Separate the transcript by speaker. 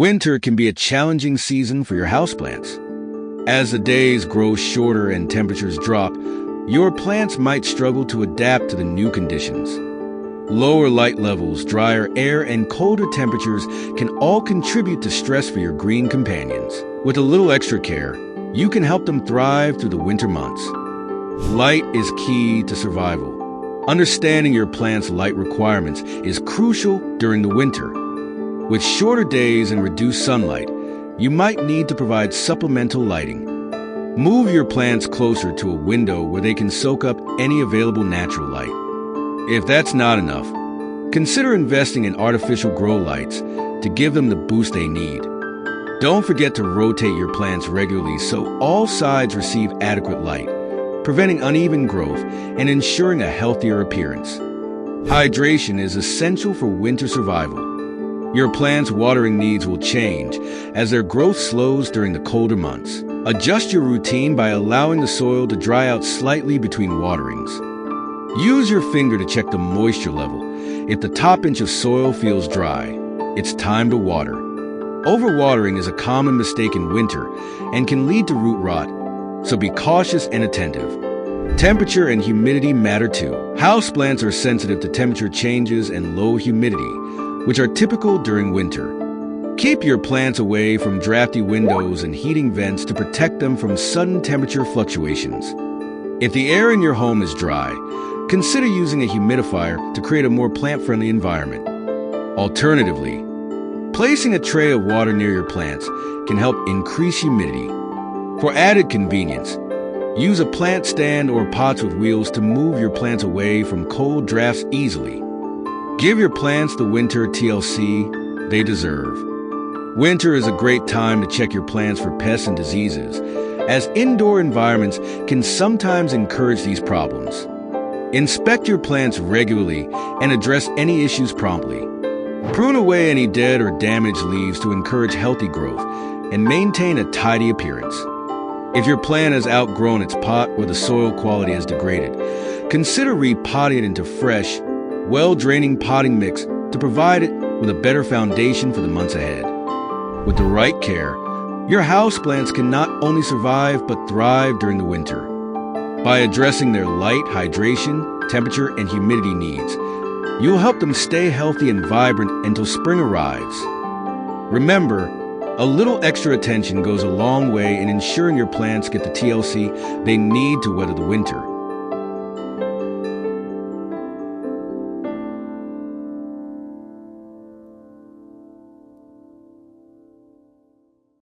Speaker 1: Winter can be a challenging season for your houseplants. As the days grow shorter and temperatures drop, your plants might struggle to adapt to the new conditions. Lower light levels, drier air, and colder temperatures can all contribute to stress for your green companions. With a little extra care, you can help them thrive through the winter months. Light is key to survival. Understanding your plant's light requirements is crucial during the winter. With shorter days and reduced sunlight, you might need to provide supplemental lighting. Move your plants closer to a window where they can soak up any available natural light. If that's not enough, consider investing in artificial grow lights to give them the boost they need. Don't forget to rotate your plants regularly so all sides receive adequate light, preventing uneven growth and ensuring a healthier appearance. Hydration is essential for winter survival. Your plants' watering needs will change as their growth slows during the colder months. Adjust your routine by allowing the soil to dry out slightly between waterings. Use your finger to check the moisture level. If the top inch of soil feels dry, it's time to water. Overwatering is a common mistake in winter and can lead to root rot, so be cautious and attentive. Temperature and humidity matter too. Houseplants are sensitive to temperature changes and low humidity, which are typical during winter. Keep your plants away from drafty windows and heating vents to protect them from sudden temperature fluctuations. If the air in your home is dry, consider using a humidifier to create a more plant-friendly environment. Alternatively, placing a tray of water near your plants can help increase humidity. For added convenience, use a plant stand or pots with wheels to move your plants away from cold drafts easily. Give your plants the winter TLC they deserve. Winter is a great time to check your plants for pests and diseases, as indoor environments can sometimes encourage these problems. Inspect your plants regularly and address any issues promptly. Prune away any dead or damaged leaves to encourage healthy growth and maintain a tidy appearance. If your plant has outgrown its pot or the soil quality has degraded, consider repotting it into fresh, well-draining potting mix to provide it with a better foundation for the months ahead. With the right care, your houseplants can not only survive but thrive during the winter. By addressing their light, hydration, temperature, and humidity needs, you'll help them stay healthy and vibrant until spring arrives. Remember, a little extra attention goes a long way in ensuring your plants get the TLC they need to weather the winter.